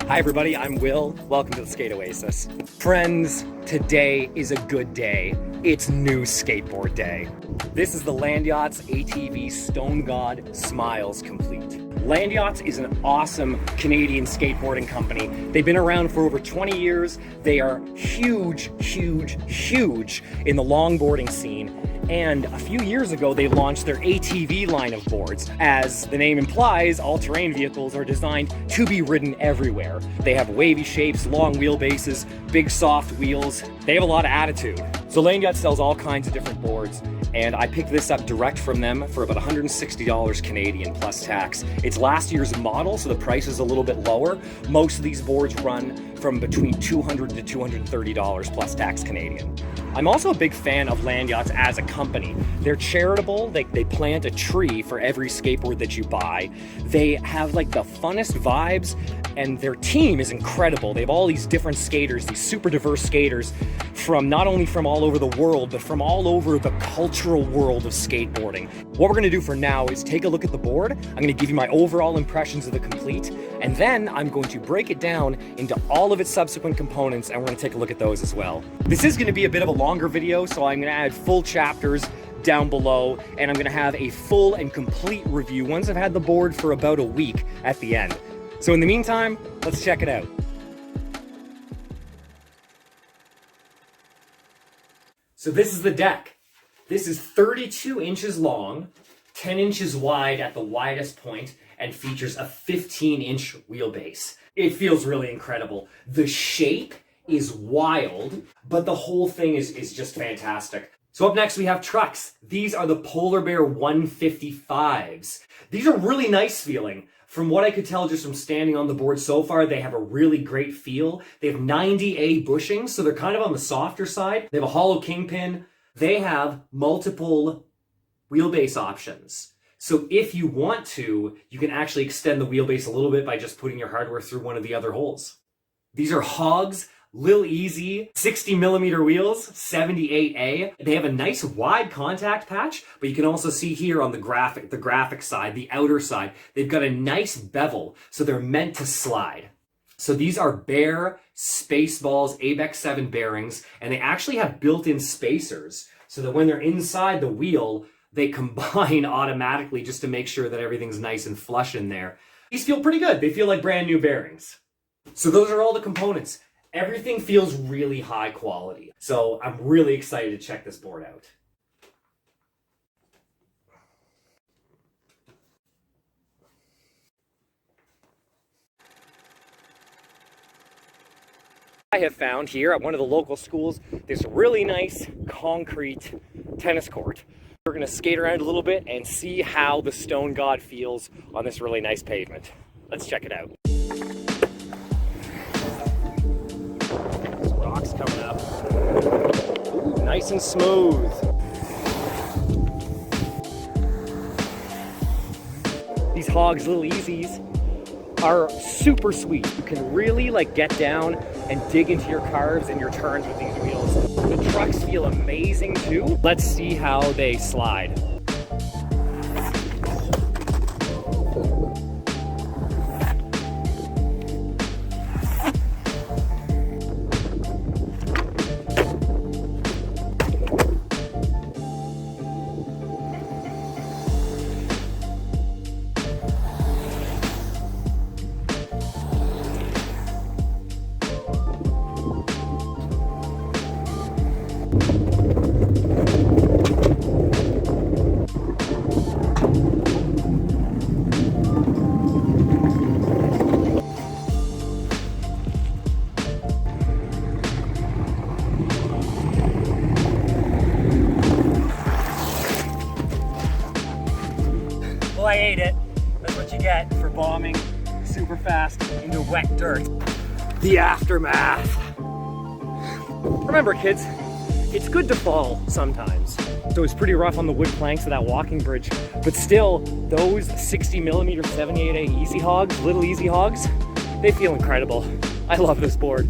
Hi everybody, I'm Will. Welcome to the Skate Oasis. Friends, today is a good day. It's new skateboard day. This is the Landyachtz ATV Stone God Smiles Complete. Landyachtz is an awesome Canadian skateboarding company. They've been around for over 20 years. They are huge in the longboarding scene. And a few years ago, they launched their ATV line of boards. As the name implies, all-terrain vehicles are designed to be ridden everywhere. They have wavy shapes, long wheelbases, big soft wheels. They have a lot of attitude. So Landyachtz sells all kinds of different boards, and I picked this up direct from them for about $160 Canadian plus tax. It's last year's model, so the price is a little bit lower. Most of these boards run from between $200 to $230 plus tax Canadian. I'm also a big fan of Landyachtz as a company. They're charitable. They plant a tree for every skateboard that you buy. They have like the funnest vibes, and their team is incredible. They have all these different skaters, these super diverse skaters from not only from all over the world, but from all over the cultural world of skateboarding. What we're gonna do for now is take a look at the board. I'm gonna give you my overall impressions of the Complete, and then I'm going to break it down into all of its subsequent components, and we're gonna take a look at those as well. This is gonna be a bit of a longer video, so I'm gonna add full chapters down below, and I'm gonna have a full and complete review once I've had the board for about a week at the end. So in the meantime, let's check it out. So this is the deck. This is 32 inches long, 10 inches wide at the widest point, and features a 15-inch wheelbase. It feels really incredible. The shape is wild, but the whole thing is just fantastic. So up next we have trucks. These are the Polar Bear 155s. These are really nice feeling. From what I could tell just from standing on the board so far, they have a really great feel. They have 90A bushings, so they're kind of on the softer side. They have a hollow kingpin. They have multiple wheelbase options. So if you want to, you can actually extend the wheelbase a little bit by just putting your hardware through one of the other holes. These are Hogs Lil Easy 60mm wheels, 78A. They have a nice wide contact patch, but you can also see here on the graphic side, the outer side, they've got a nice bevel, so they're meant to slide. So these are Bear Spaceballs ABEX 7 bearings, and they actually have built-in spacers, so that when they're inside the wheel, they combine automatically just to make sure that everything's nice and flush in there. These feel pretty good. They feel like brand new bearings. So those are all the components. Everything feels really high quality. So I'm really excited to check this board out. I have found here at one of the local schools this really nice concrete tennis court. We're gonna skate around a little bit and see how the Stone God feels on this really nice pavement. Let's check it out. Rocks coming up. Ooh, nice and smooth. These Hogs Little Easies are super sweet. You can really get down and dig into your carves and your turns with these wheels. The trucks feel amazing too. Let's see how they slide. Well, I ate it. That's what you get for bombing super fast into wet dirt. The aftermath. Remember, kids, it's good to fall sometimes. So it's pretty rough on the wood planks of that walking bridge, but still, those 60mm 78A Easy Hogs, Little Easy Hogs, they feel incredible. I love this board.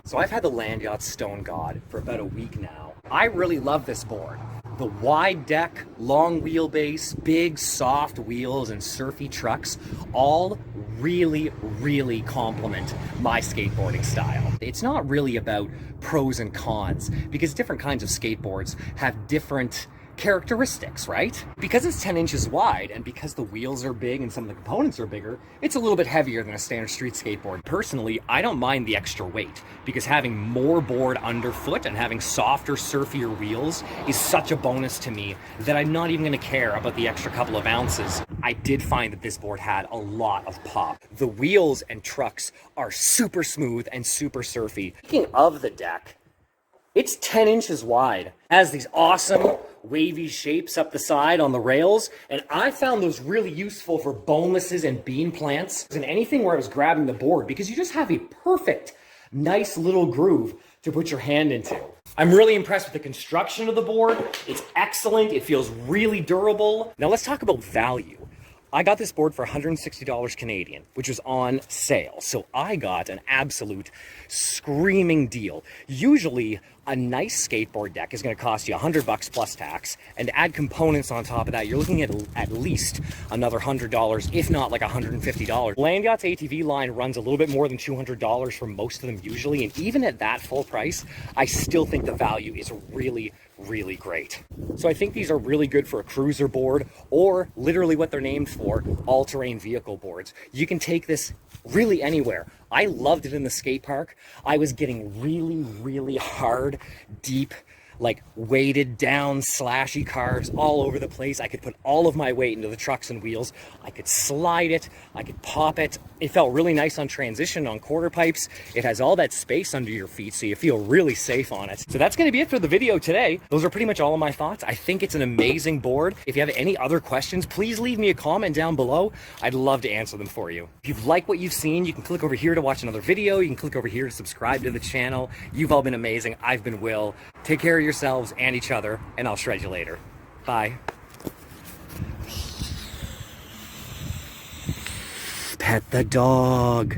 So I've had the Landyachtz Stone God for about a week now. I really love this board. The wide deck, long wheelbase, big soft wheels, and surfy trucks all really complement my skateboarding style. It's not really about pros and cons because different kinds of skateboards have different characteristics, right? Because it's 10 inches wide and because the wheels are big and some of the components are bigger, it's a little bit heavier than a standard street skateboard. Personally, I don't mind the extra weight because having more board underfoot and having softer, surfier wheels is such a bonus to me that I'm not even gonna care about the extra couple of ounces. I did find that this board had a lot of pop. The wheels and trucks are super smooth and super surfy. Speaking of the deck, it's 10 inches wide, has these awesome wavy shapes up the side on the rails, and I found those really useful for bonelesses and bean plants and anything where I was grabbing the board because you just have a perfect, nice little groove to put your hand into. I'm really impressed with the construction of the board. It's excellent. It feels really durable. Now let's talk about value. I got this board for $160 Canadian, which was on sale. So I got an absolute screaming deal. Usually a nice skateboard deck is going to cost you $100 plus tax, and to add components on top of that, you're looking at least another $100, if not like $150. Landyachtz ATV line runs a little bit more than $200 for most of them usually, and even at that full price, I still think the value is really great. So I think these are really good for a cruiser board or literally what they're named for, all-terrain vehicle boards. You can take this really anywhere. I loved it in the skate park. I was getting really hard, deep, like weighted down slashy carves all over the place. I could put all of my weight into the trucks and wheels. I could slide it, I could pop it. It felt really nice on transition on quarter pipes. It has all that space under your feet, so you feel really safe on it. So that's gonna be it for the video today. Those are pretty much all of my thoughts. I think it's an amazing board. If you have any other questions, please leave me a comment down below. I'd love to answer them for you. If you've liked what you've seen, you can click over here to watch another video. You can click over here to subscribe to the channel. You've all been amazing. I've been Will. Take care of yourselves and each other, and I'll shred you later. Bye. Pet the dog.